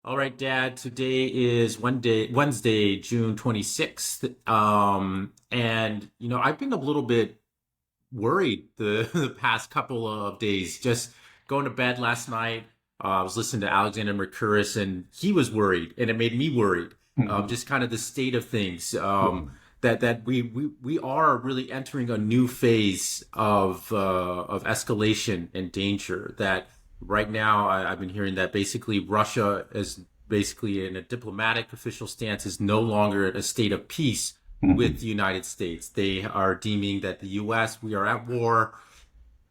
All right, Dad. Today is Wednesday, June 26th. And I've been a little bit worried the past couple of days. Just going to bed last night, I was listening to Alexander Mercouris, and he was worried, and it made me worried. Mhm. Just kind of the state of things. Yeah. That we are really entering a new phase of escalation and danger. That right now I've been hearing that basically Russia is basically in a diplomatic official stance is no longer a state of peace with Mhm. the United States. They are deeming that the U.S. we are at war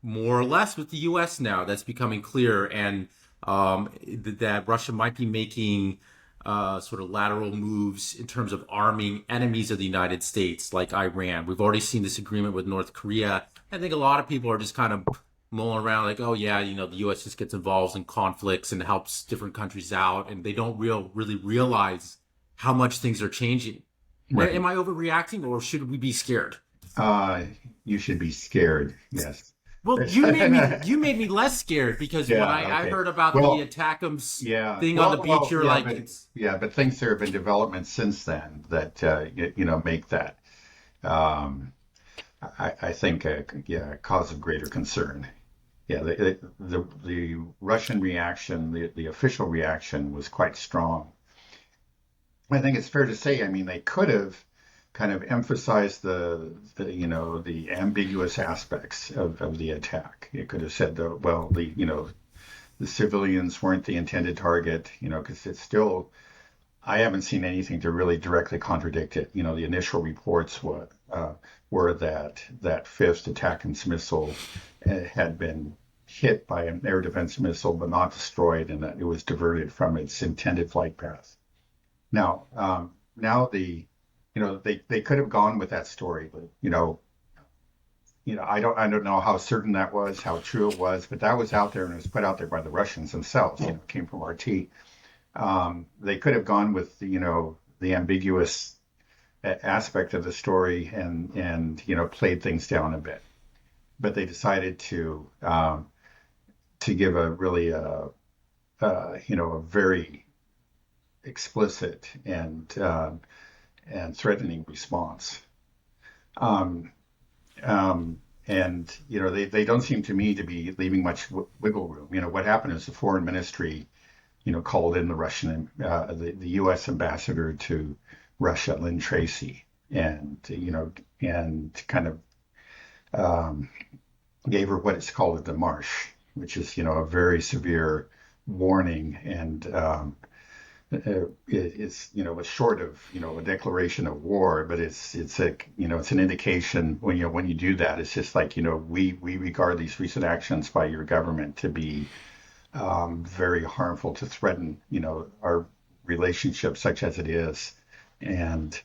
more or less with the U.S. now. That's becoming clear, and that Russia might be making sort of lateral moves in terms of arming enemies of the United States, like Iran. We've already seen this agreement with North Korea. I think a lot of people are just kind of mulling around like, oh yeah, the U.S. just gets involved in conflicts and helps different countries out, and they don't really realize how much things are changing. Right. Am I overreacting, or should we be scared? Uh, you should be scared. Yes. Well, you made me less scared because when Yeah. I Okay. heard about the Well, Attackums yeah. thing on the beach, you're Yeah, like, but it's things there have been developments since then that make that I think a cause of greater concern. Yeah. The Russian reaction, the official reaction was quite strong. I think it's fair to say. I mean, they could have kind of emphasized the ambiguous aspects of the attack. It could have said, well, the civilians weren't the intended target, because it's still, I haven't seen anything to really directly contradict it. The initial reports were that fifth ATACMS missile had been hit by an air defense missile but not destroyed, and that it was diverted from its intended flight path. Now they could have gone with that story, but I don't know how certain that was, how true it was, but that was out there and it was put out there by the Russians themselves. It came from RT. They could have gone with the ambiguous aspect of the story and played things down a bit, but they decided to give a really a very explicit and threatening response. Um, and they don't seem to me to be leaving much wiggle room. What happened is the foreign ministry called in the U.S. ambassador to Russia, Lynn Tracy, and kind of um, gave her what is called a demarche, which is a very severe warning, and it's it's short of a declaration of war, but it's an indication when you do that. It's just like we regard these recent actions by your government to be very harmful, to threaten our relationship such as it is, and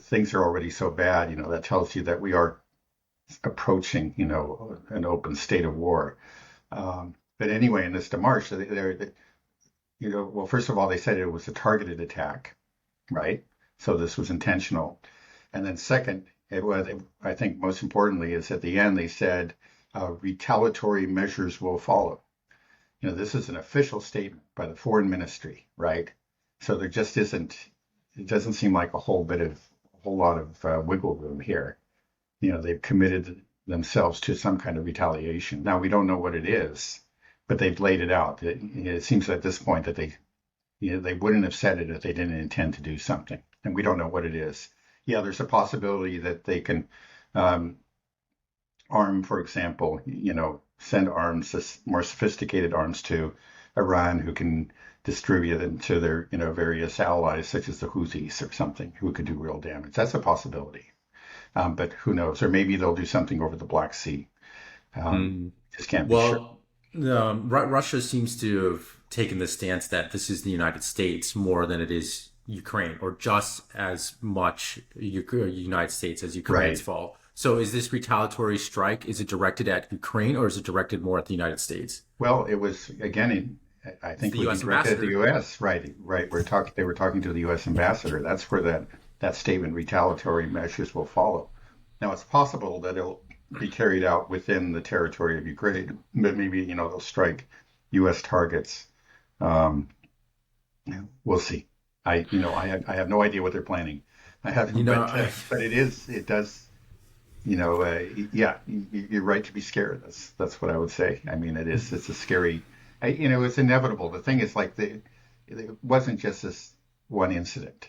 things are already so bad. That tells you that we are approaching an open state of war. But anyway, in this demarche, well, first of all, they said it was a targeted attack, right? So this was intentional. And then second, I think most importantly, is at the end they said retaliatory measures will follow. This is an official statement by the foreign ministry, right? So there just isn't, it doesn't seem like a whole lot of wiggle room here. They've committed themselves to some kind of retaliation. Now we don't know what it is, but they've laid it out. It seems at this point that they wouldn't have said it if they didn't intend to do something, and we don't know what it is. Yeah, there's a possibility that they can um, arm, for example, send arms, more sophisticated arms to Iran, who can distribute them to their various allies, such as the Houthis or something, who could do real damage. That's a possibility, but who knows? Or maybe they'll do something over the Black Sea. Um, mm, just can't be sure. well, Russia seems to have taken the stance that this is the United States more than it is Ukraine, or just as much United States as Ukraine's Right. fault. So is this retaliatory strike, is it directed at Ukraine or is it directed more at the United States? Well, it was again. I It's think the it would be U.S. directed at the ambassador. U.S. Right, right. They were talking to the U.S. ambassador. That's where that statement, retaliatory measures will follow. Now, it's possible that it'll be carried out within the territory of Ukraine, but maybe they'll strike U.S. targets um, We'll see. I have no idea what they're planning. I You have, know, but it does, yeah, you're right to be scared. That's what I would say. I mean, it's a scary, it's inevitable. The thing is, like, it wasn't just this one incident.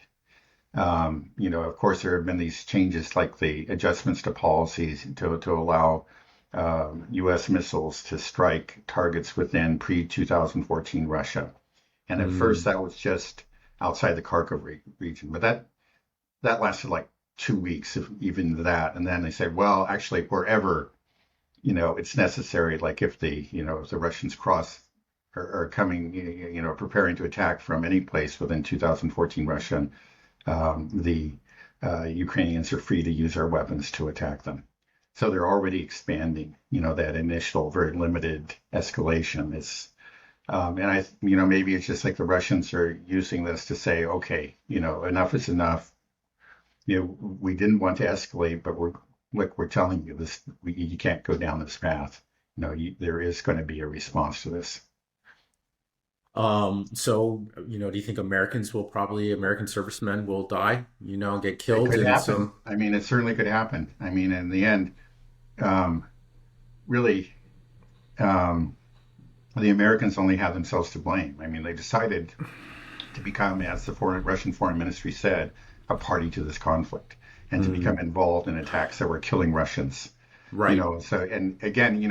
Of course, there have been these changes, like the adjustments to policies to allow U.S. missiles to strike targets within pre-2014 Russia. And at first, mm, that was just outside the Kharkov region, but that lasted like 2 weeks, if even that. And then they said, well, actually, wherever it's necessary, like if the Russians are coming, preparing to attack from any place within 2014 Russia, the Ukrainians are free to use our weapons to attack them. So they're already expanding, that initial very limited escalation is, and maybe it's just like the Russians are using this to say, okay, enough is enough. We didn't want to escalate, but we're telling you this, you can't go down this path. There is going to be a response to this. so, do you think American servicemen will die, and get It killed could in happen. some, I mean, it certainly could happen. I mean, in the end, um, really, um, the Americans only have themselves to blame. I mean, they decided to become, as the Russian Foreign Ministry said, a party to this conflict and to become mm, involved in attacks that were killing Russians. right. So, and again,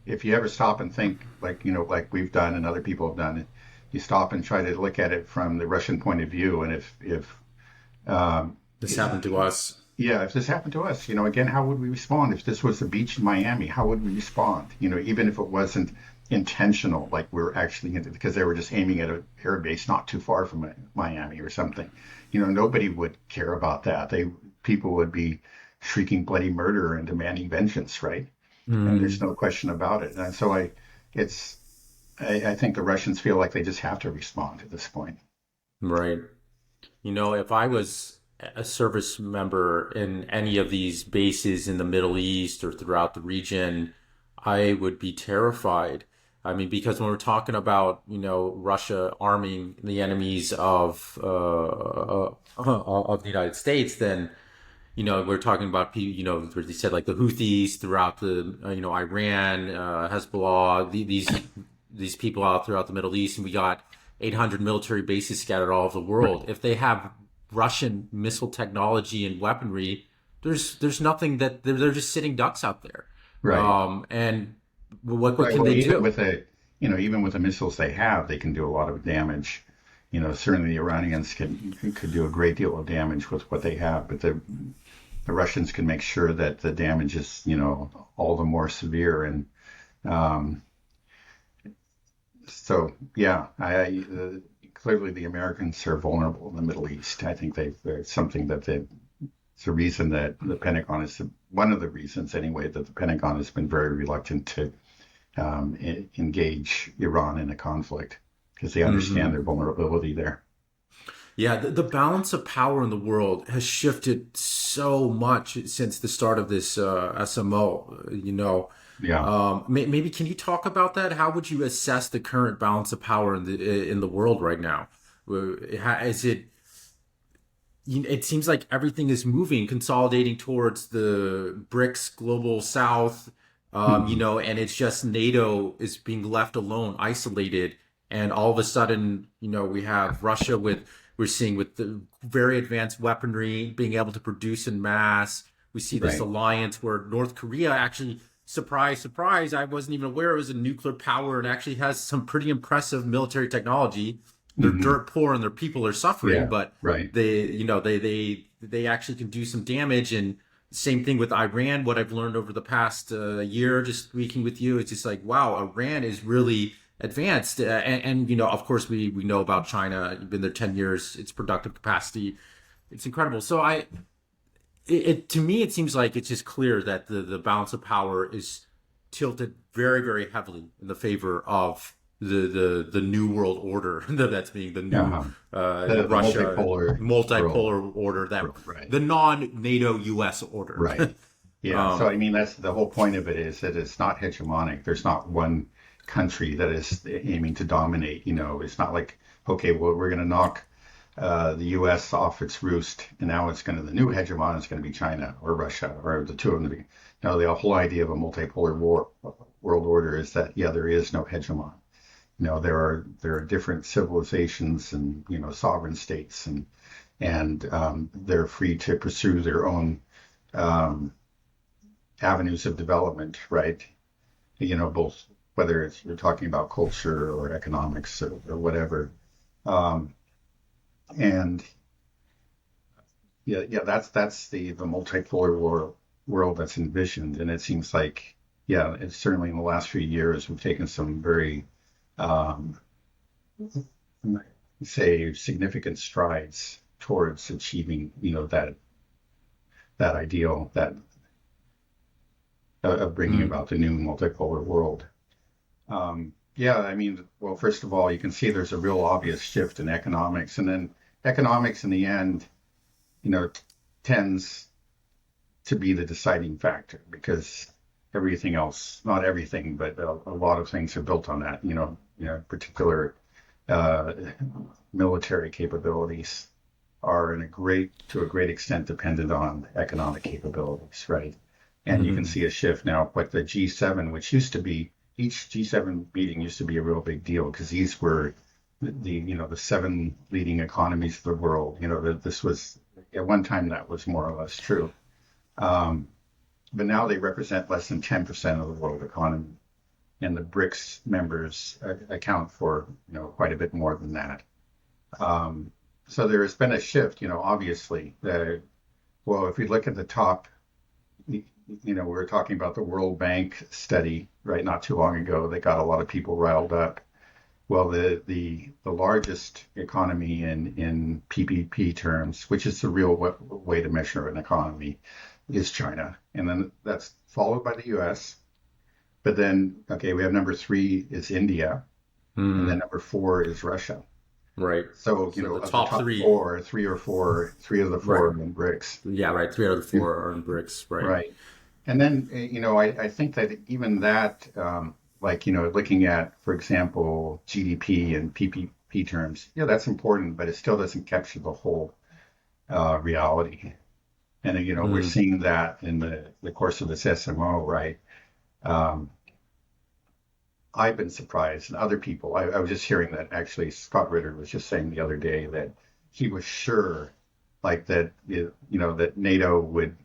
if you ever stop and think, like, like we've done and other people have done, you stop and try to look at it from the Russian point of view, and if um, This happened to us. yeah, if this happened to us, again, how would we respond? If this was the beach in Miami, how would we respond? Even if it wasn't intentional, like we're actually because they were just aiming at an air base not too far from Miami or something. Nobody would care about that. People would be shrieking bloody murder and demanding vengeance, right? And there's Mm, no question about it. And so it's, I think the Russians feel like they just have to respond at this point. right. If I was a service member in any of these bases in the Middle East or throughout the region, I would be terrified. I mean, because when we're talking about, Russia arming the enemies of the United States, then, we're talking about, where they said like the Houthis throughout the, Iran, Hezbollah, these people out throughout the Middle East, and we got 800 military bases scattered all over the world. Right. If they have Russian missile technology and weaponry, there's nothing that they're just sitting ducks out there. Right. And what Right. can Well, they do? even with the missiles they have, they can do a lot of damage. Certainly the Iranians could do a great deal of damage with what they have, but the Russians can make sure that the damage is, all the more severe. And um, so, yeah, clearly the Americans are vulnerable in the Middle East. I think it's something that it's a reason that the Pentagon is one of the reasons, anyway, that the Pentagon has been very reluctant to engage Iran in a conflict because they understand Hmm. their vulnerability there. Yeah, the balance of power in the world has shifted so much since the start of this SMO. Yeah. Maybe can you talk about that? How would you assess the current balance of power in the world right now? Is it? It seems like everything is moving, consolidating towards the BRICS global South, Mhm. and it's just NATO is being left alone, isolated, and all of a sudden, we have Russia we're seeing with the very advanced weaponry being able to produce in mass. We see this Right. alliance where North Korea actually, surprise, surprise, I wasn't even aware it was a nuclear power and actually has some pretty impressive military technology. They're Hmm. dirt poor and their people are suffering, Yeah. but Right. they actually can do some damage. And same thing with Iran. What I've learned over the past year, just speaking with you, it's just like, wow, Iran is really advanced. And of course, we know about China. You've been there 10 years. Its productive capacity, it's incredible. So to me, it seems like it's just clear that the balance of power is tilted very, very heavily in the favor of the new world order that's being the new Uh-huh. The Russia multipolar world. multipolar order, that Right. the non-NATO US order. Right. Yeah. So um, I mean, that's the whole point of it, is that it's not hegemonic. There's not one, country that is aiming to dominate. It's not like, okay, well, we're going to knock the U.S. off its roost, and now the new hegemon is going to be China or Russia or the two of them. The whole idea of a multipolar world order is that, yeah, there is no hegemon. There are different civilizations and sovereign states, and they're free to pursue their own um, avenues of development, right? Both whether it's you're talking about culture or economics or whatever. Um, and yeah, that's the multipolar world that's envisioned, and it seems like yeah, it's certainly in the last few years we've taken some very um, say significant strides towards achieving that ideal that of bringing Mm. about the new multipolar world. Yeah, I mean, well, first of all, you can see there's a real obvious shift in economics, and then economics in the end, you know, tends to be the deciding factor because everything else, not everything, but a lot of things are built on that. Particular uh, military capabilities are to a great extent dependent on economic capabilities, right? And you can Mhm. see a shift now. But the G7, which used to be each G7 meeting used to be a real big deal because these were the seven leading economies of the world. This was at one time that was more or less true. Um, but now they represent less than 10% of the world economy, and the BRICS members account for quite a bit more than that. Um, so there has been a shift, obviously. Well, if we look at the top, we were talking about the World Bank study, right, not too long ago that got a lot of people riled up. Well, the largest economy in PPP terms, which is the real way to measure an economy, is China, and then that's followed by the U.S. But then, okay, we have number three is India, and then Mm. number four is Russia. Right. So, So the of the top top three, four, three of the right? four are in BRICS. Yeah, right. Three out of the four are in bricks, right? Right. And then, I think that even that, like, looking at, for example, GDP and PPP terms, yeah, that's important, but it still doesn't capture the whole reality. And, we're Mm. seeing that in the course of this SMO, right? Um, I've been surprised, and other people. I was just hearing that actually Scott Ritter was just saying the other day that he was sure, like that, that NATO would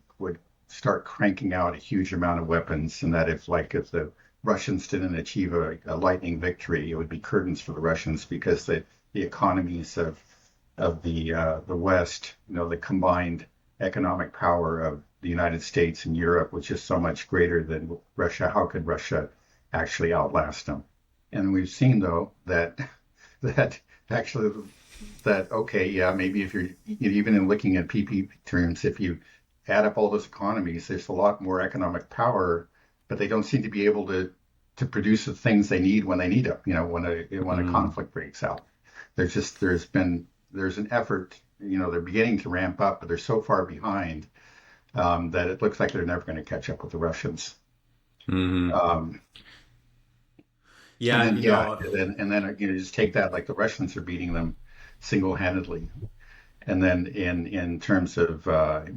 start cranking out a huge amount of weapons, and that if the Russians didn't achieve a lightning victory, it would be curtains for the Russians because the economies of the West, the combined economic power of the United States and Europe was just so much greater than Russia. How could Russia actually outlast them? And we've seen though that that actually that okay, yeah, maybe if you're even in looking at PP terms, if you add up all those economies, there's a lot more economic power, but they don't seem to be able to produce the things they need when they need them. When a Mm. conflict breaks out, there's an effort. They're beginning to ramp up, but they're so far behind that it looks like they're never going to catch up with the Russians. Mm. Um, and Yeah, then yeah, and then just take that like the Russians are beating them single-handedly, and then in terms of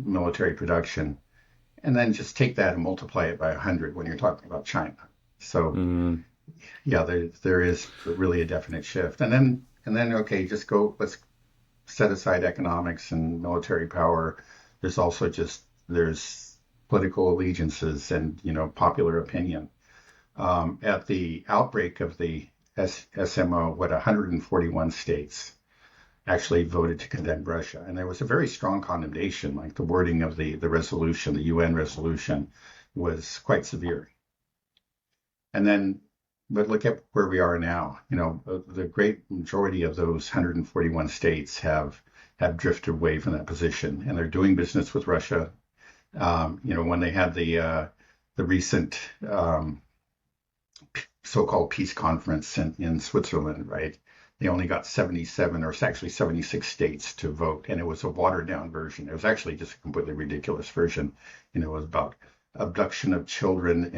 military production, and then just take that and multiply it by 100 when you're talking about China. So mm. yeah, there is really a definite shift, and then okay, just go. Let's set aside economics and military power. There's political allegiances and popular opinion. At the outbreak of the SMO, 141 states actually voted to condemn Russia, and there was a very strong condemnation. Like the wording of the resolution, the UN resolution, was quite severe. And then, but look at where we are now. The great majority of those 141 states have drifted away from that position, and they're doing business with Russia. When they had the recent so-called peace conference in Switzerland, right? They only got 77 or it's actually 76 states to vote, and it was a watered down version. It was actually just a completely ridiculous version. It was about abduction of children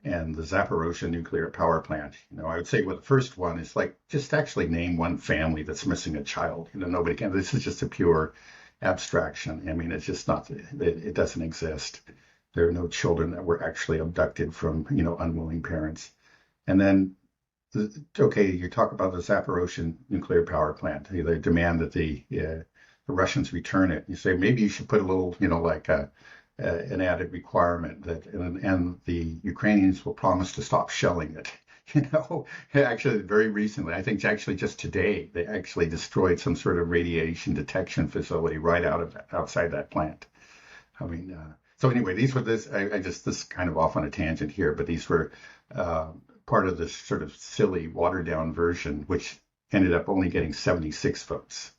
and the Zaporozhye nuclear power plant. I would say with the first one, it's like just actually name one family that's missing a child. Nobody can. This is just a pure abstraction. I mean, it's just not. It doesn't exist. There are no children that were actually abducted from unwilling parents. And then, okay, you talk about the Zaporozhye nuclear power plant. They demand that the Russians return it. You say maybe you should put a little, like an added requirement that, and the Ukrainians will promise to stop shelling it. Actually, very recently, I think actually just today, they actually destroyed some sort of radiation detection facility right outside that plant. I mean, so anyway, these were this kind of off on a tangent here, but these were part of this sort of silly watered down version, which ended up only getting 76 votes.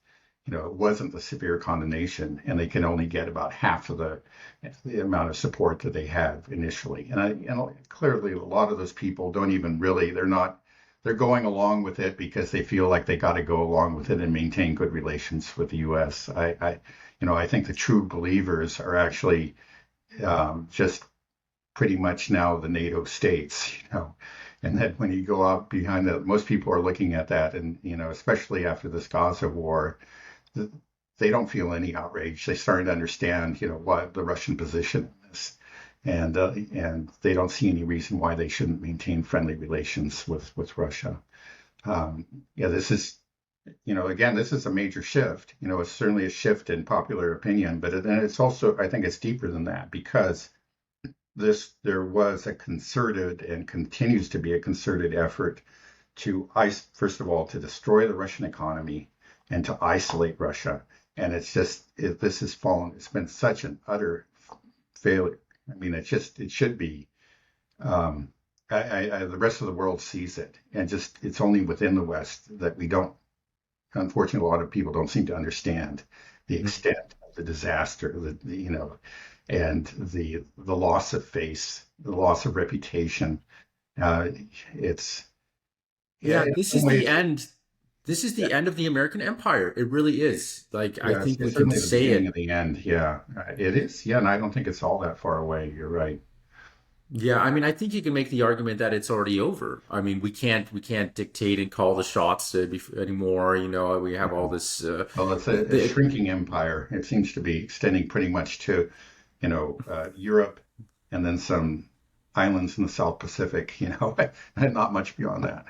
It wasn't the severe condemnation, and they can only get about half of the amount of support that they had initially. And clearly, a lot of those people don't even really, they're going along with it because they feel like they got to go along with it and maintain good relations with the U.S. I think the true believers are actually just pretty much now the NATO states, and that when you go out behind that, most people are looking at that, and especially after this Gaza war, they don't feel any outrage. They started to understand, what the Russian position is, and they don't see any reason why they shouldn't maintain friendly relations with Russia. This is, again, this is a major shift. It's certainly a shift in popular opinion, but it's also, I think, it's deeper than that because there was a concerted and continues to be a concerted effort to, first of all, to destroy the Russian economy and to isolate Russia. And it's just, this has fallen. It's been such an utter failure. I mean, it should be. The rest of the world sees it, and just it's only within the West that we don't. Unfortunately, a lot of people don't seem to understand the extent of the disaster, and the loss of face, the loss of reputation. It's Yeah, in this some is the ways, end. This is yeah, the end of the American empire. It really is. Like, I yeah, think it's we can certainly the say beginning it. of the end. Yeah, it is. Yeah, and I don't think it's all that far away. You're right. Yeah, I mean, I think you can make the argument that it's already over. I mean, we can't dictate and call the shots anymore. We have all this. Well, it's a The, shrinking empire. It seems to be extending pretty much to, Europe, and then some islands in the South Pacific. And not much beyond that.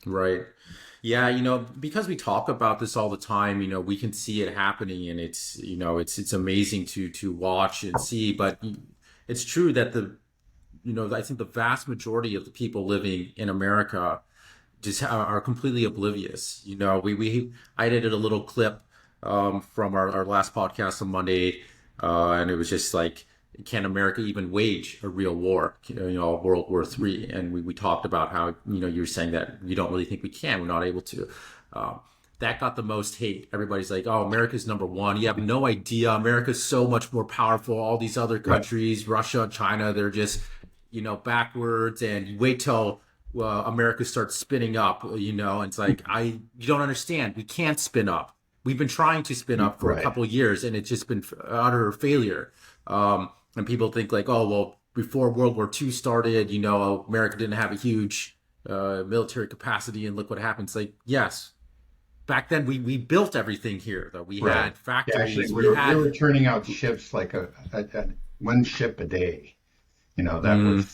right. Yeah, because we talk about this all the time, we can see it happening, and it's amazing to watch and see. But it's true that I think the vast majority of the people living in America just are completely oblivious. I edited a little clip from our last podcast on Monday, and it was just like, can America even wage a real war? World War III, and we talked about how you're saying that you don't really think we can. We're not able to. That got the most hate. Everybody's like, "Oh, America's number one." You have no idea. America's so much more powerful. All these other Right. countries, Russia, China, they're just backwards. And you wait till America starts spinning up. And it's like you don't understand. We can't spin up. We've been trying to spin up for a Right. couple of years, and it's just been utter failure. And people think like, oh well, before World War II started, America didn't have a huge military capacity, and look what happens. Like, yes, back then we built everything here. Though we Right. had Yeah, actually, factories, we we were had. turning out ships like a one ship a day. That Mm,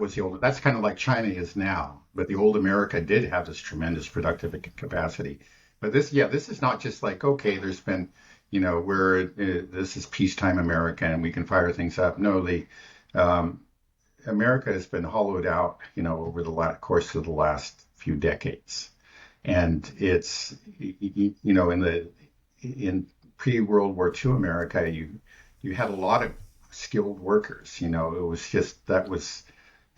was the old. That's kind of like China is now. But the old America did have this tremendous productive capacity. But this is not just like, okay, there's been, where this is peacetime America and we can fire things up. No, the um, America has been hollowed out, over the course of the last few decades, and it's, in pre-World War II America, you had a lot of skilled workers. It was just that was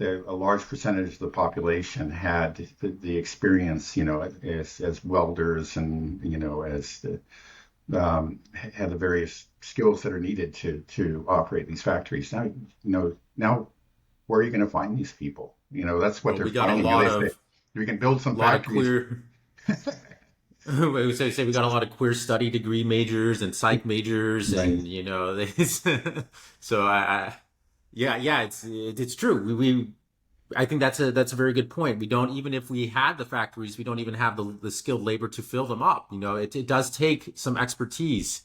a large percentage of the population had the experience, as welders and as had the various skills that are needed to operate these factories. Now where are you going to find these people? That's what well, they're we got a finding. lot They say of we can build some lot of factories. queer. We say we got a lot of queer study degree majors and psych majors, Right. and so yeah, it's true. We I think that's a very good point. We don't, even if we had the factories, we don't even have the skilled labor to fill them up. It does take some expertise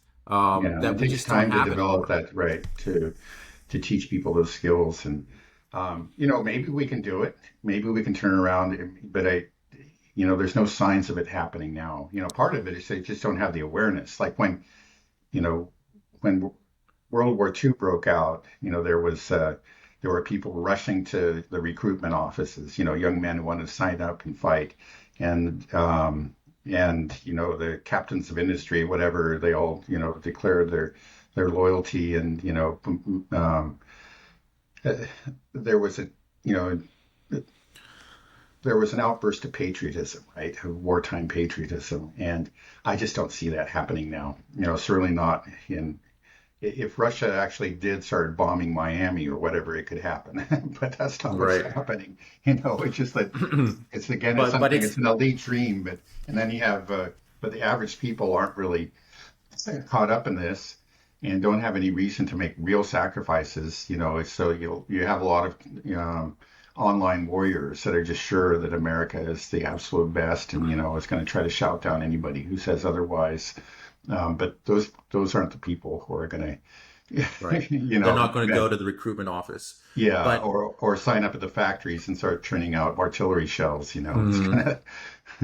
Yeah, and that it we takes just don't time to have develop anymore. that, right, to teach people those skills. And maybe we can do it. Maybe we can turn around, but there's no signs of it happening now. Part of it is they just don't have the awareness. Like you know, when World War II broke out, there were people rushing to the recruitment offices, young men who wanted to sign up and fight, and the captains of industry, whatever, they all declared their loyalty, and um, there was a you know there was an outburst of patriotism, right? Of wartime patriotism, and I just don't see that happening now. Certainly not in if Russia actually did start bombing Miami or whatever, it could happen. But that's not what's Right. happening. It's just that it's But something, it's it's an elite dream, and then you have, but the average people aren't really caught up in this and don't have any reason to make real sacrifices. So you have a lot of online warriors that are just sure that America is the absolute best, and is going to try to shout down anybody who says otherwise. But those aren't the people who are going right. to, They're not going to go to the recruitment office. yeah, But or sign up at the factories and start churning out artillery shells. It's mm, kind of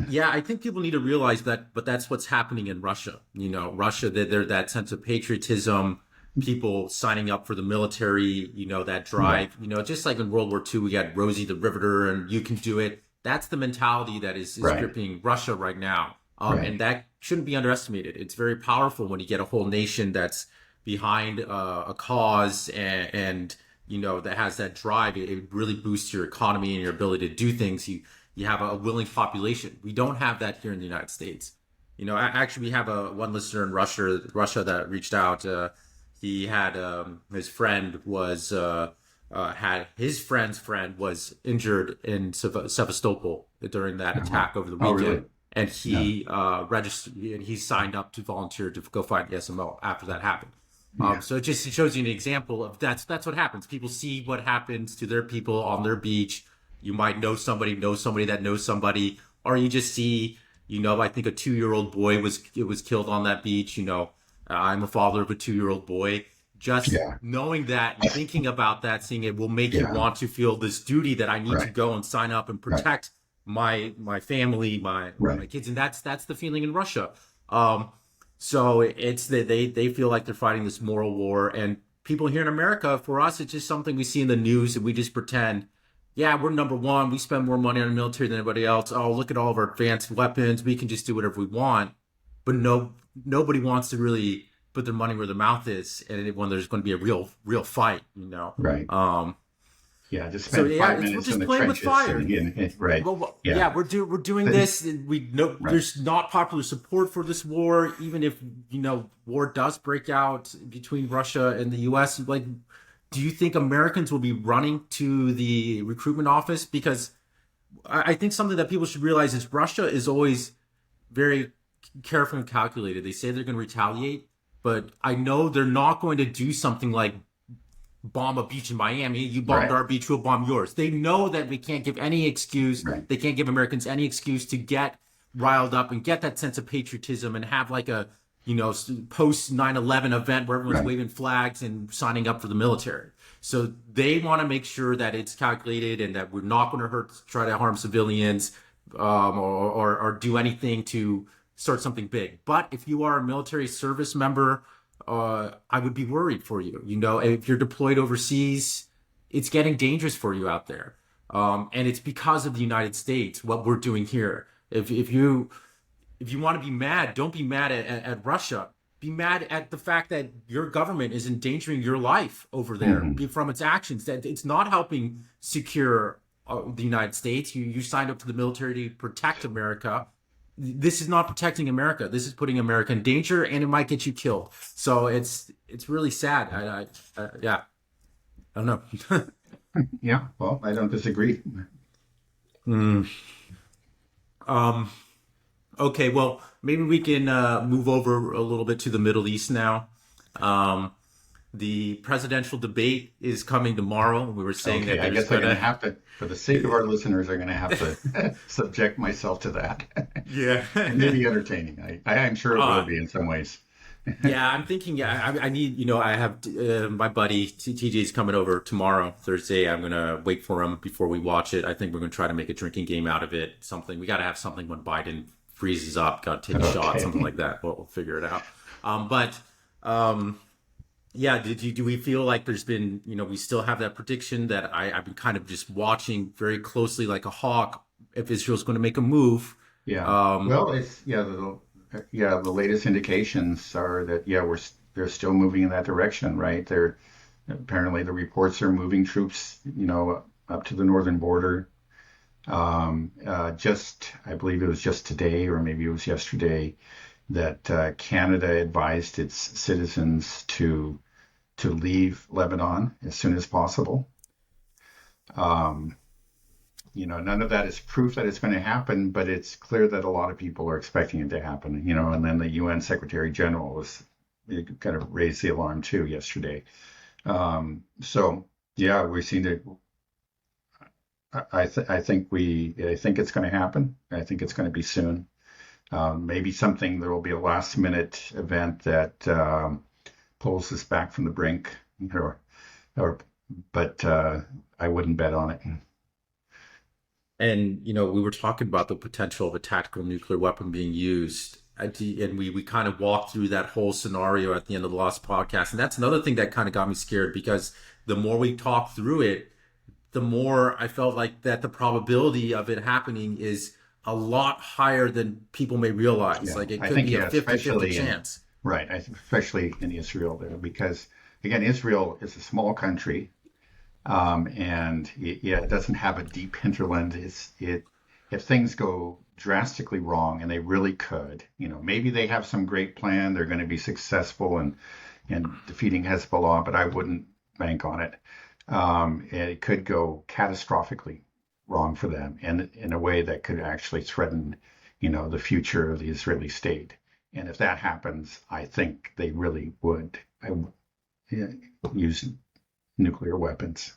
yeah, I think people need to realize that, but that's what's happening in Russia. Russia, they're that sense of patriotism, people signing up for the military, that right, drive, just like in World War II, we got Rosie the Riveter and you can do it. That's the mentality that is right, gripping Russia right now. right, And that shouldn't be underestimated. It's very powerful when you get a whole nation that's behind a cause and that has that drive. It really boosts your economy and your ability to do things. You have a willing population. We don't have that here in the United States. Actually, we have one listener in Russia that reached out. He had his friend was had his friend's friend was injured in Sevastopol during that uh-huh. attack over the Oh, really? weekend, and Yeah, he registered and he signed up to volunteer to go fight the SMO after that happened. yeah, So it shows you an example of that's what happens. People see what happens to their people on their beach. You might know somebody that knows somebody, or you just see, I think a 2-year-old boy was killed on that beach. I'm a father of a 2-year-old boy. Just yeah, knowing that and thinking about that, seeing it will make you yeah. want to feel this duty that I need to Right, go and sign up and right, protect my family, my right. kids, and that's the feeling in Russia. Um, so it's that they feel like they're fighting this moral war, and people here in America, for us, it's just something we see in the news, and we just pretend, yeah, we're number one. We spend more money on the military than anybody else. Oh, look at all of our advanced weapons. We can just do whatever we want. But nobody wants to really put their money where their mouth is, and when there's going to be a real fight. Right. Um, Yeah, just so spend yeah, five we're minutes in just the playing with trenches fire. and again, right. Well, Yeah. yeah, we're doing But, this. And we know right. there's not popular support for this war, even if war does break out between Russia and the U.S. Like, do you think Americans will be running to the recruitment office? Because I think something that people should realize is Russia is always very careful and calculated. They say they're going to retaliate, but I know they're not going to do something like bomb a beach in Miami. You bombed Right. our beach, we'll bomb yours. They know that we can't give any excuse. Right. They can't give Americans any excuse to get riled up and get that sense of patriotism and have like a, post 9/11 event where everyone's Right. waving flags and signing up for the military. So they want to make sure that it's calculated and that we're not going to try to harm civilians, or do anything to start something big. But if you are a military service member, I would be worried for you. If you're deployed overseas, it's getting dangerous for you out there. And it's because of the United States, what we're doing here. If you want to be mad, don't be mad at Russia. Be mad at the fact that your government is endangering your life over there Hmm. from its actions. That it's not helping secure the United States. You signed up to the military to protect America. This is not protecting America. This is putting America in danger, and it might get you killed. So it's really sad. Yeah, I don't know. Yeah. Well, I don't disagree. Mm. Um. Okay. Well, maybe we can move over a little bit to the Middle East now. Um. The presidential debate is coming tomorrow. We were saying Okay, that I there's guess I'm going to gonna, have to, for the sake of our listeners, I'm going to have to subject myself to that. yeah. It may be entertaining. I'm sure it will uh, be in some ways. yeah, I'm thinking. Yeah, I need. I have my buddy TJ's coming over tomorrow, Thursday. I'm gonna wait for him before we watch it. I think we're gonna try to make a drinking game out of it. Something we got to have something when Biden freezes up. Got to take a shot, something Okay. like that. We'll figure it out. But yeah, do we feel like there's been, we still have that prediction that I've been kind of just watching very closely like a hawk if Israel's going to make a move. Yeah. Um, Well, the latest indications are that they're still moving in that direction, right? They're apparently the reports are moving troops, up to the northern border. I believe it was just today, or maybe it was yesterday, that Canada advised its citizens to leave Lebanon as soon as possible. Um, None of that is proof that it's going to happen, but it's clear that a lot of people are expecting it to happen. And then the UN Secretary General was kind of raised the alarm too yesterday. So yeah, we've seen it. I think it's going to happen. I think it's going to be soon. Maybe there will be a last minute event that pulls us back from the brink, or, or but I wouldn't bet on it. and, we were talking about the potential of a tactical nuclear weapon being used. And we kind of walked through that whole scenario at the end of the last podcast. And that's another thing that kind of got me scared because the more we talked through it, the more I felt like that the probability of it happening is a lot higher than people may realize. Yeah, Like it I could think be a yeah, 50-50 chance. right, especially in Israel there, because again, Israel is a small country, and it doesn't have a deep hinterland. If things go drastically wrong, and they really could, maybe they have some great plan, they're going to be successful in defeating Hezbollah, but I wouldn't bank on it. It could go catastrophically wrong for them, and in a way that could actually threaten, the future of the Israeli state. And if that happens, I think they really would yeah, use nuclear weapons.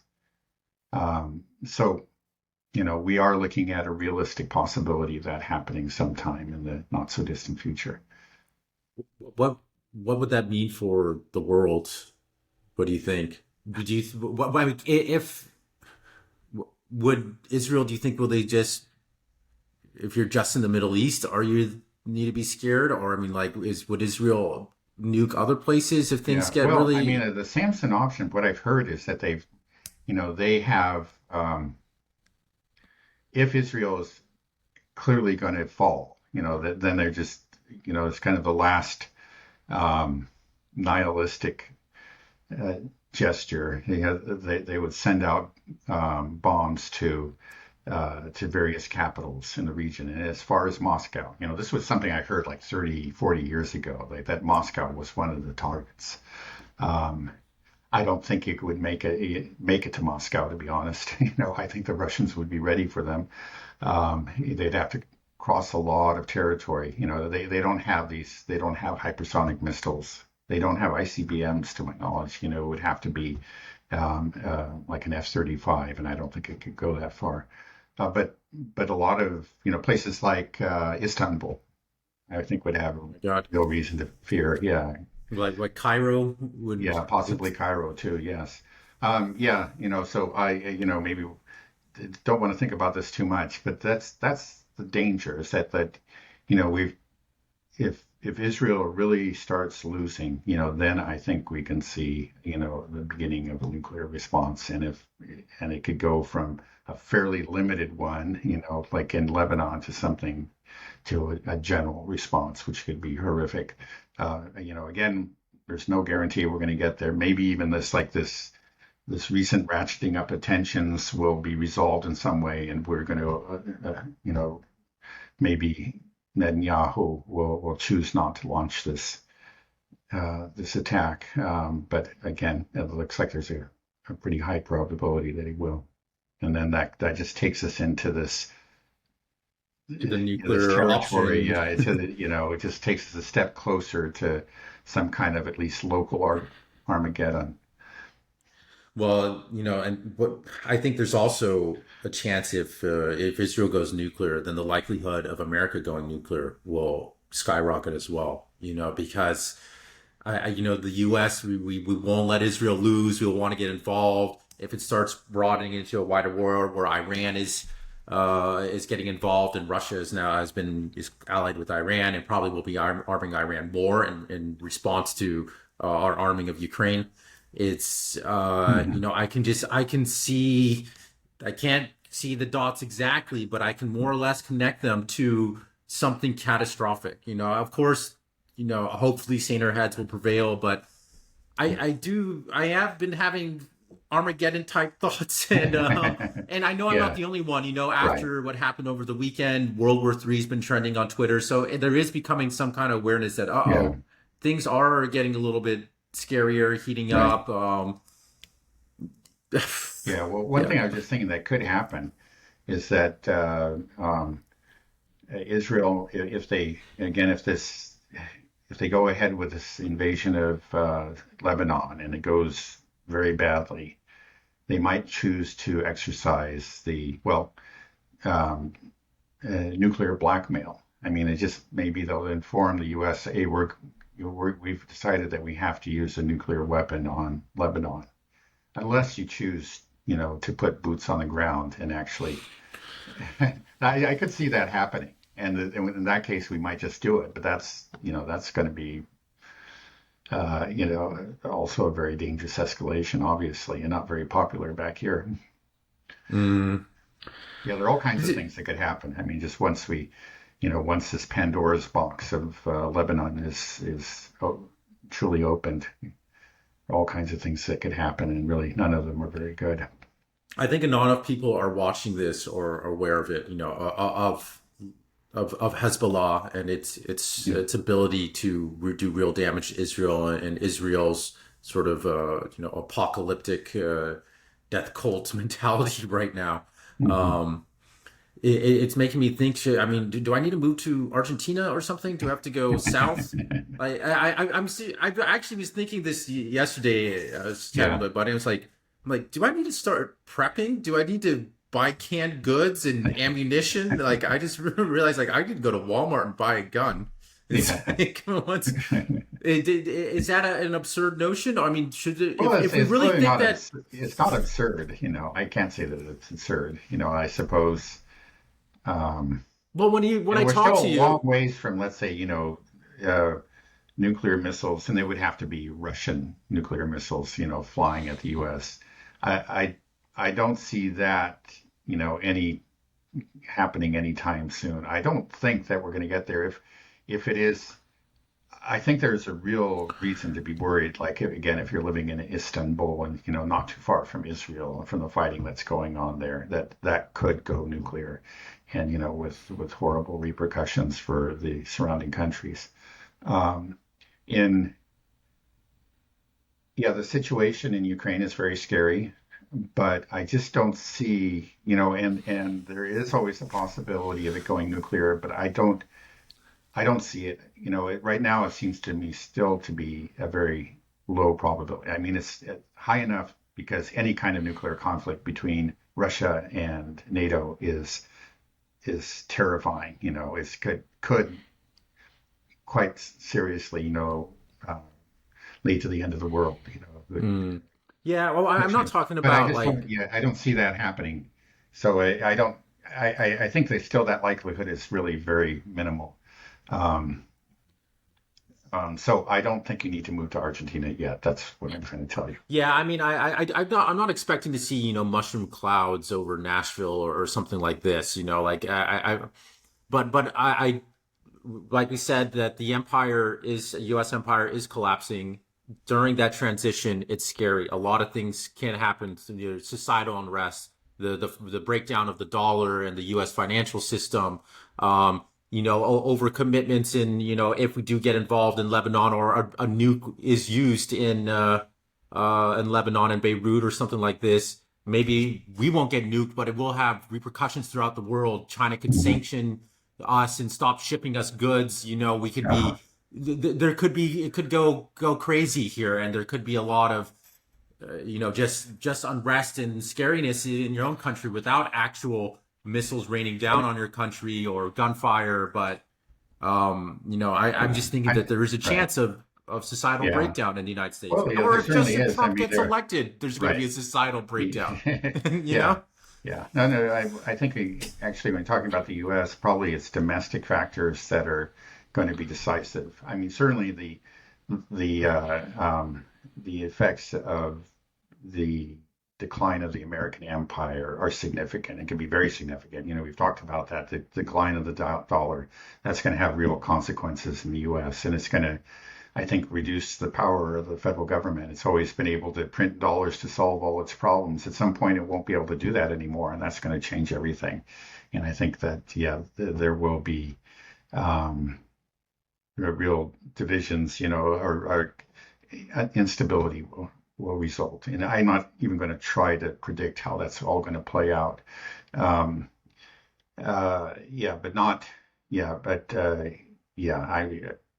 So, we are looking at a realistic possibility of that happening sometime in the not so distant future. What would that mean for the world? What do you think? Would you I mean, if would Israel? Do you think will they just if you're just in the Middle East, are you need to be scared? Or I mean, like, would Israel nuke other places if things Yeah. get Well, I really? mean, the Samson option, what I've heard is that they have, if Israel is clearly going to fall, then they're just, it's kind of the last um, nihilistic uh, gesture. They would send out bombs to various capitals in the region. And as far as Moscow, this was something I heard like 30, 40 years ago, like that Moscow was one of the targets. Um, I don't think it would make it to Moscow, to be honest. I think the Russians would be ready for them. They'd have to cross a lot of territory. They don't have hypersonic missiles. They don't have ICBMs, to my knowledge. It would have to be like an F-35, and I don't think it could go that far. But a lot of places like Istanbul, I think would have Oh my God, no reason to fear. Yeah, like Cairo would. yeah, possibly Cairo too. Yes. Yeah. So maybe don't want to think about this too much, but that's the danger is that we've if Israel really starts losing, then I think we can see, the beginning of a nuclear response, and it could go from a fairly limited one, like in Lebanon, to a general response, which could be horrific. Again, there's no guarantee we're going to get there. Maybe even this recent ratcheting up of tensions will be resolved in some way, and we're going to, maybe Netanyahu will choose not to launch this attack. But again, it looks like there's a pretty high probability that he will. And then that just takes us into To the this nuclear territory. option. It just takes us a step closer to some kind of at least local Armageddon. Well, and what I think there's also a chance if Israel goes nuclear, then the likelihood of America going nuclear will skyrocket as well. Because the U.S. We won't let Israel lose. We'll want to get involved. If it starts broadening into a wider war where Iran is getting involved, and Russia is allied with Iran and probably will be arming Iran more in response to our arming of Ukraine. It's Mhm. I can see, I can't see the dots exactly, but I can more or less connect them to something catastrophic. Of course, hopefully saner heads will prevail, but I have been having Armageddon type thoughts, and I know I'm not Yeah, the only one. right. After what happened over the weekend, World War III has been trending on Twitter, so there is becoming some kind of awareness that Yeah, things are getting a little bit scarier, heating right. up. Yeah. Well, one Yeah. thing I was just thinking that could happen is that Israel, if they again, if they go ahead with this invasion of Lebanon and it goes very badly, they might choose to exercise the nuclear blackmail. I mean, it just maybe they'll inform the U.S. Hey, we've decided that we have to use a nuclear weapon on Lebanon, unless you choose, to put boots on the ground and actually. I could see that happening, and in that case, we might just do it. But that's going to be, also a very dangerous escalation, obviously, and not very popular back here. Mm. Yeah, there are all kinds Is of it- things that could happen. I mean, just once this Pandora's box of Lebanon is truly opened, all kinds of things that could happen, and really none of them are very good. I think not enough people are watching this or are aware of it. Of Hezbollah and Yeah, its ability to do real damage to Israel and Israel's sort of apocalyptic death cult mentality right now. hmm. Um, it's making me think. I mean, do I need to move to Argentina or something? Do I have to go south? I actually was thinking this yesterday. I was chatting Yeah, with my buddy. I was like, do I need to start prepping? Do I need to buy canned goods and ammunition? Like, I just realized like I could go to Walmart and buy a gun. It's yeah. like, is that an absurd notion? I mean, Well, if we it's really really think not that, it's not absurd. I can't say that it's absurd. I suppose. Um, well, when I we're talk still to a long you, ways from, let's say, uh, nuclear missiles, and they would have to be Russian nuclear missiles, flying at the U.S. I I don't see that, any happening anytime soon. I don't think that we're going to get there. If it is, I think there's a real reason to be worried. Like again, if you're living in Istanbul and not too far from Israel and from the fighting that's going on there, that could go nuclear, and with horrible repercussions for the surrounding countries. Um, in Yeah, the situation in Ukraine is very scary, but I just don't see, and there is always the possibility of it going nuclear, but I don't see it. Right now it seems to me still to be a very low probability. I mean, it's high enough because any kind of nuclear conflict between Russia and NATO is terrifying. It could quite seriously, uh, lead to the end of the world. mm, yeah, well, I'm not talking But I about just like. don't. Yeah, I don't see that happening. So I don't. I think that still that likelihood is really very minimal. Um, so I don't think you need to move to Argentina yet. That's what I'm trying to tell you. Yeah, I mean, I'm not expecting to see, mushroom clouds over Nashville or something like this, like but like we said, that U.S. empire is collapsing. During that transition, it's scary. A lot of things can happen. Societal unrest, the breakdown of the dollar and the U.S. financial system. Over commitments in, if we do get involved in Lebanon or a nuke is used in Lebanon and Beirut or something like this. Maybe we won't get nuked, but it will have repercussions throughout the world. China could Hmm. sanction us and stop shipping us goods. We could Uh-huh. be there could be, it could go crazy here, and there could be a lot of just unrest and scariness in your own country without actual missiles raining down on your country or gunfire. But I'm Yeah. just thinking that there is a Right. chance of societal Yeah. breakdown in the United States, Well, yeah, or there if certainly Justin is. I Trump mean, gets there, elected, there's going to right. be a societal breakdown. you Yeah. know? Yeah. No, no, I think actually, when talking about the U.S., probably it's domestic factors that are going to be decisive. I mean, certainly the the effects of the decline of the American empire are significant. It can be very significant. We've talked about that, the decline of the dollar. That's going to have real consequences in the U.S., and it's going to, I think, reduce the power of the federal government. It's always been able to print dollars to solve all its problems. At some point, it won't be able to do that anymore, and that's going to change everything. And I think that, yeah, there will be um, real divisions, or instability will result. And I'm not even going to try to predict how that's all going to play out. Um, yeah, but not, yeah, but yeah,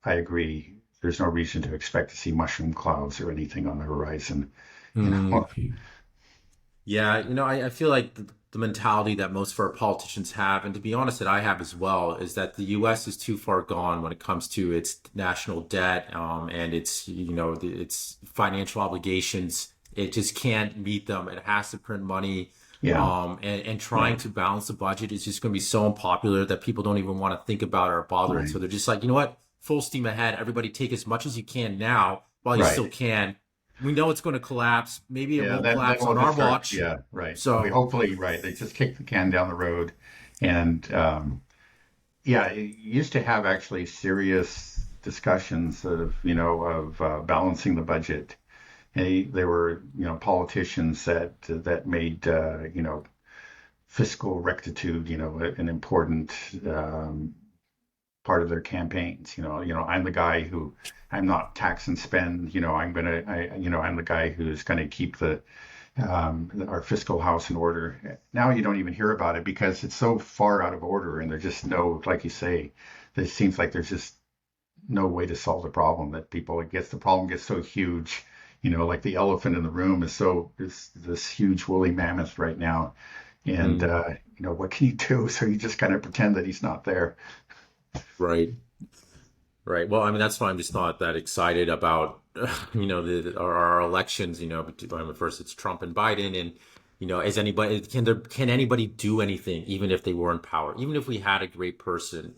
I agree. There's no reason to expect to see mushroom clouds or anything on the horizon. You Mm. know, Yeah, I feel like the mentality that most of our politicians have, and to be honest, that I have as well, is that the U.S. is too far gone when it comes to its national debt, and its financial obligations. It just can't meet them. It has to print money, yeah, and trying right, to balance the budget is just going to be so unpopular that people don't even want to think about it or bother it. right, So they're just like, you know what, full steam ahead. Everybody take as much as you can now while you right. still can. We know it's going to collapse. Maybe it Yeah, won't then collapse we'll on just our start. watch. Yeah, right. We So, hopefully, right. They just kick the can down the road, and yeah, it used to have actually serious discussions of balancing the budget. There were, politicians that made, fiscal rectitude, an important part of their campaigns. I'm the guy who I'm not tax and spend. I'm the guy who's going to keep our fiscal house in order. Now you don't even hear about it because it's so far out of order, and there's just no, like you say, it seems like there's just no way to solve the problem. That the problem gets so huge. Like the elephant in the room is this huge woolly mammoth right now, and mm, what can you do? So you just kind of pretend that he's not there. right. Right. Well, I mean, that's why I'm just not that excited about, our elections. First it's Trump and Biden, and is anybody can anybody do anything, even if they were in power, even if we had a great person?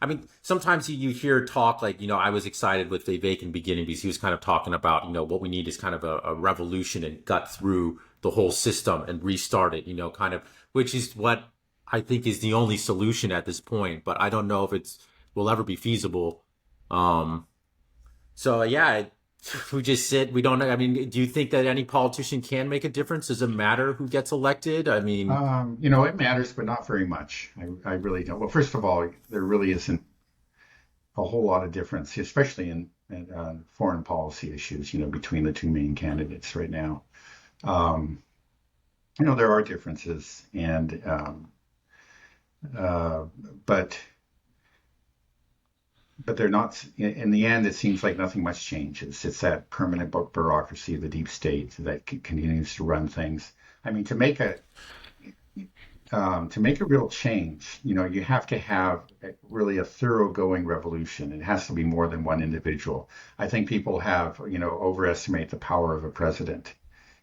I mean, sometimes you hear talk like, I was excited with Vivek in the beginning because he was kind of talking about, what we need is kind of a revolution and gut through the whole system and restart it, kind of, which is what I think is the only solution at this point. But I don't know if it's will ever be feasible. um, so yeah, we just sit. We don't. I mean, do you think that any politician can make a difference? Does it matter who gets elected? I mean, It matters, but not very much. I really don't. Well, first of all, there really isn't a whole lot of difference, especially in foreign policy issues, between the two main candidates right now. Um, there are differences, and uh, but they're not. In the end, it seems like nothing much changes. It's that permanent bureaucracy of the deep state that continues to run things. I mean, to make a real change, you have to have really a thoroughgoing revolution. It has to be more than one individual. I think people overestimate the power of a president.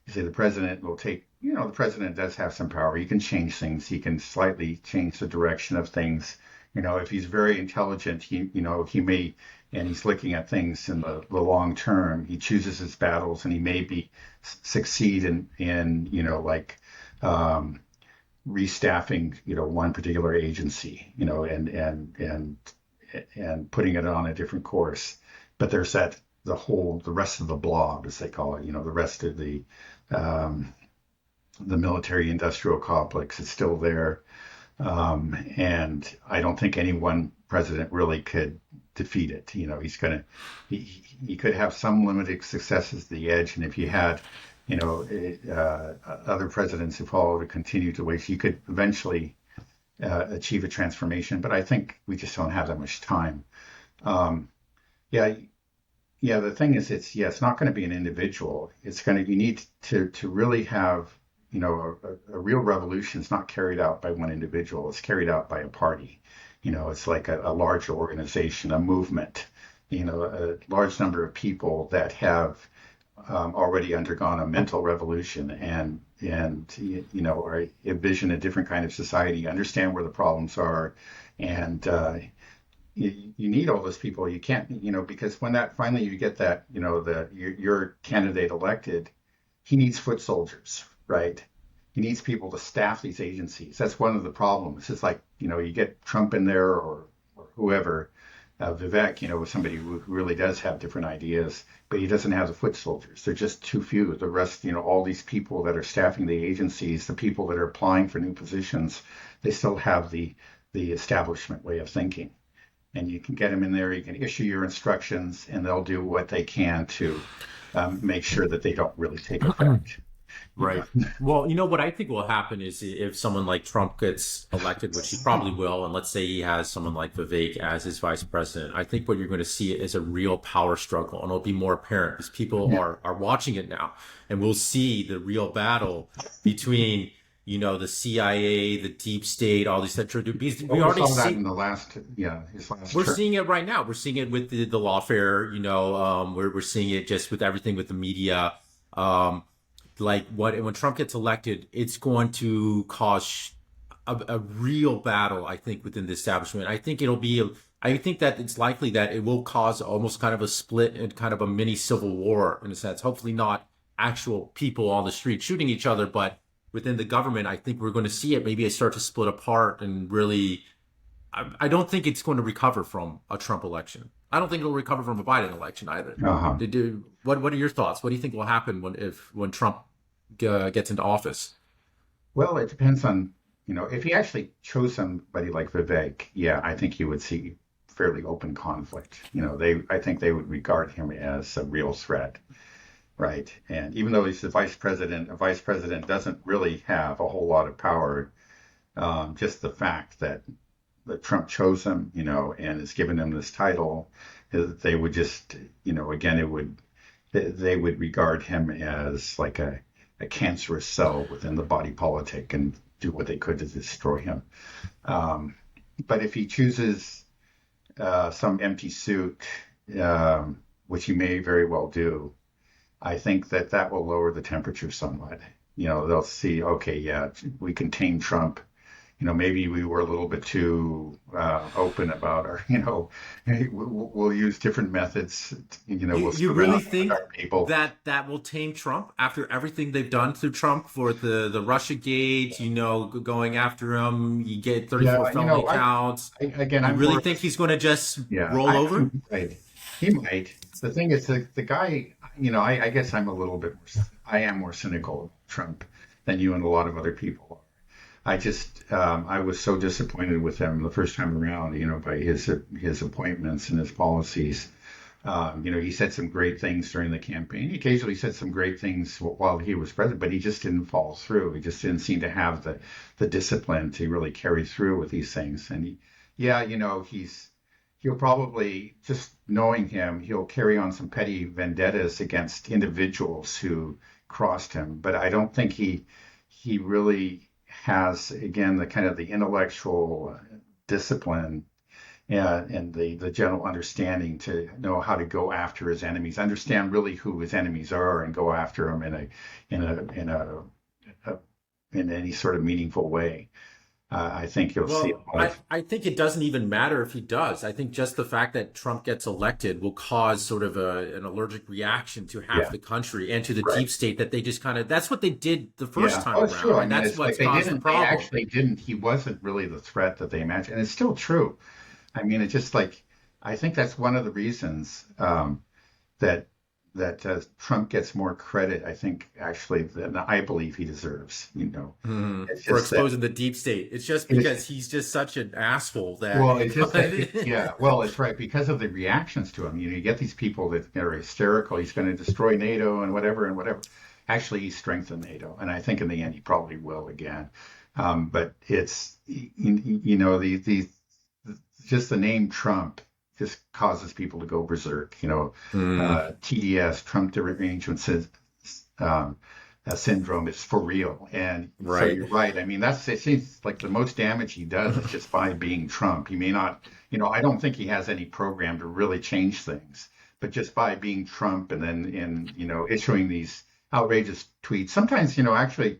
You say the president will take, the president does have some power. He can change things. He can slightly change the direction of things. If he's very intelligent, he may, and he's looking at things in the long term. He chooses his battles, and he may succeed in like um, restaffing, one particular agency, and putting it on a different course. But there's the rest of the blob, as they call it, the rest of um, the military industrial complex is still there. And I don't think any one president really could defeat it. He could have some limited successes at the edge. And if you had, other presidents who followed a continued way, he could eventually achieve a transformation. But I think we just don't have that much time. Um, Yeah, yeah. The thing is, it's not going to be an individual. You need to really have, a real revolution is not carried out by one individual. It's carried out by a party. It's like a larger organization, a movement. A large number of people that have already undergone a mental revolution and or envision a different kind of society, understand where the problems are, and you need all those people. You can't, because when that finally you get that, your candidate elected, he needs foot soldiers, right? He needs people to staff these agencies. That's one of the problems. It's like, you get Trump in there or whoever, Vivek, somebody who really does have different ideas, but he doesn't have the foot soldiers. They're just too few. The rest, all these people that are staffing the agencies, the people that are applying for new positions, they still have the establishment way of thinking. And you can get them in there, you can issue your instructions, and they'll do what they can to make sure that they don't really take effect. Right. Well, what I think will happen is if someone like Trump gets elected, which he probably will, and let's say he has someone like Vivek as his vice president, I think what you're going to see is a real power struggle, and it'll be more apparent because people are watching it now, and we'll see the real battle between the CIA, the deep state, all these central. We Well, we already saw that see. in his last We're term. seeing it right now. We're seeing it with the lawfare. We're seeing it just with everything with the media. Um, like when Trump gets elected, it's going to cause a real battle, I think, within the establishment. I think that it's likely that it will cause almost kind of a split and kind of a mini civil war in a sense. Hopefully not actual people on the street shooting each other, but within the government, I think we're going to see it. Maybe it start to split apart and really. I don't think it's going to recover from a Trump election. I don't think it'll recover from a Biden election either. Uh-huh. What are your thoughts? What do you think will happen when Trump gets into office? Well, it depends on, if he actually chose somebody like Vivek, yeah, I think you would see fairly open conflict. I think they would regard him as a real threat, right? And even though he's the vice president, a vice president doesn't really have a whole lot of power. Just the fact that Trump chose him, and has given him this title, they would just, again, they would regard him as like a cancerous cell within the body politic and do what they could to destroy him. Um, but if he chooses some empty suit, which he may very well do, I think that will lower the temperature somewhat. They'll see, okay, yeah, we can tame Trump. Maybe we were a little bit too open about our, hey, we'll use different methods. We'll You screw really around with think our people. that will tame Trump after everything they've done through Trump for the Russia Gate, going after him, you get 34 Yeah, felony counts. again, You I'm really more, think he's going to just yeah, roll over? he might. The thing is, the guy, I guess I am more cynical of Trump than you and a lot of other people are. I was so disappointed with him the first time around, by his appointments and his policies. He said some great things during the campaign. He occasionally said some great things while he was president, but he just didn't follow through. He just didn't seem to have the discipline to really carry through with these things. And yeah, he'll probably, just knowing him, he'll carry on some petty vendettas against individuals who crossed him. But I don't think he really has, again, the kind of the intellectual discipline and the general understanding to know how to go after his enemies, understand really who his enemies are, and go after them in any sort of meaningful way. I think you'll see a Well, lot of, I think it doesn't even matter if he does. I think just the fact that Trump gets elected will cause sort of an allergic reaction to half yeah, the country and to the right. deep state that they just kind of, that's what they did the first Yeah, oh, time it's true. around. I And mean, that's it's like what's caused the they problem. actually didn't, he wasn't really the threat that they imagined. And it's still true. I mean, it's just like, I think that's one of the reasons that Trump gets more credit, I think, actually, than I believe he deserves. It's For just that exposing the deep state. It's just it's because he's just such an asshole that, well, it's just that yeah, well, it's right because of the reactions to him. You get these people that are hysterical. He's going to destroy NATO and whatever and whatever. Actually, he strengthened NATO, and I think in the end he probably will again. But it's the just the name Trump. just causes people to go berserk. Mm, TDS, Trump Derangement Syndrome is for real. And so right. you're right. I mean, it seems like the most damage he does is just by being Trump. He may not, I don't think he has any program to really change things, but just by being Trump and then issuing these outrageous tweets. Sometimes, actually,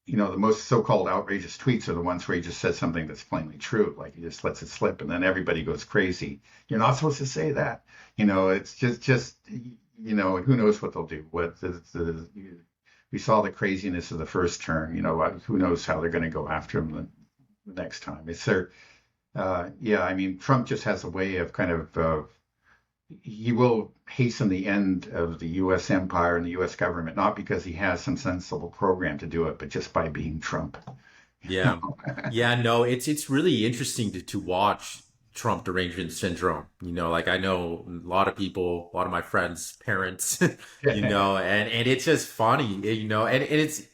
the most so-called outrageous tweets are the ones where he just says something that's plainly true, like he just lets it slip, and then everybody goes crazy. You're not supposed to say that. It's just who knows what they'll do. We saw the craziness of the first term. Who knows how they're going to go after him the next time. It's their, yeah. I mean, Trump just has a way of kind of he will hasten the end of the U.S. empire and the U.S. government, not because he has some sensible program to do it, but just by being Trump. Yeah. Yeah, no, it's really interesting to watch Trump derangement syndrome. Like I know a lot of people, a lot of my friends, parents, and it's just funny, and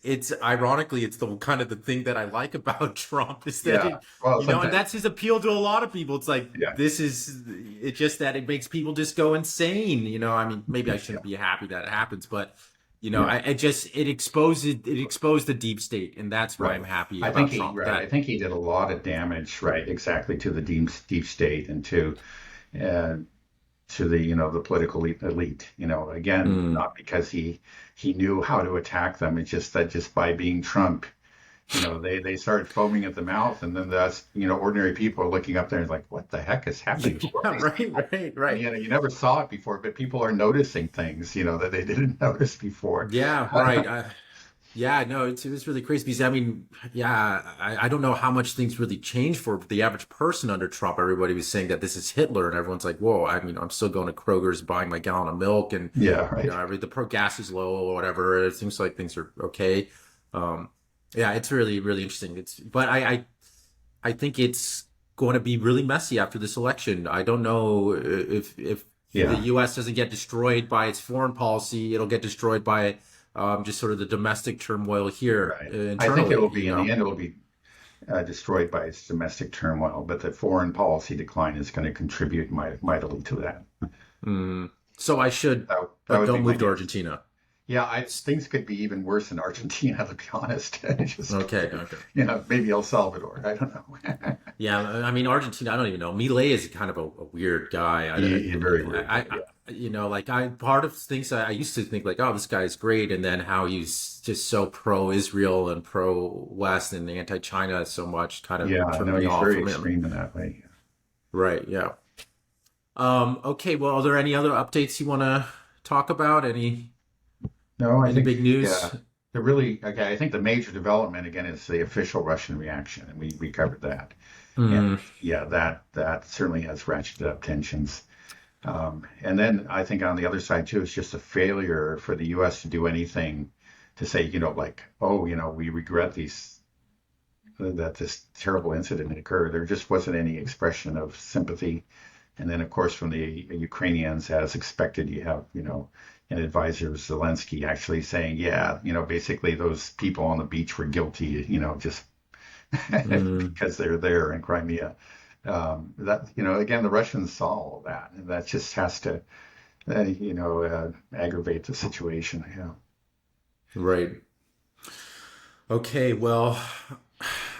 it's ironically it's the kind of the thing that I like about Trump is that Yeah. Well, and sometimes. that's his appeal to a lot of people. It's like Yeah. this is it's just that it makes people just go insane. I mean, maybe I Yeah. shouldn't be happy that it happens, but Yeah. it exposed the deep state, and that's why I'm Right. happy I think about he Trump. right. I think he did a lot of damage, right, exactly to the deep state and uh, to the the political elite. Again, Mm. not because he knew how to attack them. It's just that just by being Trump, they started foaming at the mouth, and then that's ordinary people are looking up there and like, what the heck is happening? Who are Yeah, these right, people? right, And right. you never saw it before, but people are noticing things, that they didn't notice before. Yeah, right. Yeah, no, it's really crazy because I mean, yeah, I don't know how much things really changed for the average person under Trump. Everybody was saying that this is Hitler, and everyone's like, "Whoa!" I mean, I'm still going to Kroger's buying my gallon of milk, and Yeah, right. the pro gas is low or whatever. It seems like things are okay. Um, yeah, it's really really interesting. But I think it's going to be really messy after this election. I don't know if the Yeah. U.S. doesn't get destroyed by its foreign policy, it'll get destroyed by just sort of the domestic turmoil here Right. I think internally. it'll be, in the end, it'll be destroyed by its domestic turmoil, but the foreign policy decline is going to contribute mightily to that. Mm. So I should, That but would be don't my move to guess. Argentina. Yeah, things could be even worse in Argentina, to be honest. Just, Okay, okay. maybe El Salvador. I don't know. Yeah, I mean Argentina. I don't even know. Milei is kind of a weird guy. Very weird guy. Yeah. Like I part of things I used to think like, oh, this guy's great, and then how he's just so pro-Israel and pro-West and anti-China so much kind of Yeah, turned no, me he's off very from him. extreme in that way. Right. Yeah. Okay. Well, are there any other updates you want to talk about? No, I Any think big news? yeah, the really okay. I think the major development again is the official Russian reaction, and we covered that. And Hmm. yeah, that certainly has ratcheted up tensions. And then I think on the other side too, it's just a failure for the U.S. to do anything to say, like, oh, we regret that this terrible incident occurred. There just wasn't any expression of sympathy. And then, of course, from the Ukrainians, as expected, you have, an advisor, Zelensky, actually saying, yeah, basically those people on the beach were guilty, just Hmm. because they're there in Crimea. That, again, the Russians saw all that, and that just has to, aggravate the situation. Yeah. Right. Okay. Well,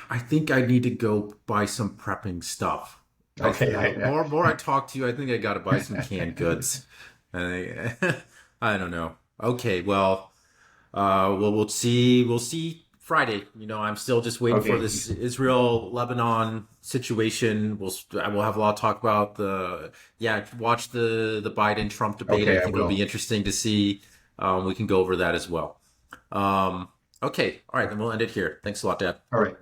I think I need to go buy some prepping stuff. I Okay. feel more I talk to you, I think I got to buy some canned goods. I, I don't know. Okay. Well, we'll see Friday. I'm still just waiting for Okay. this Israel Lebanon situation. We'll have a lot to talk about. Yeah, watch the Biden Trump debate. I Okay. I think it'll be will. interesting to see. We can go over that as well. Um, okay, all right, then we'll end it here. Thanks a lot, Dad. All right.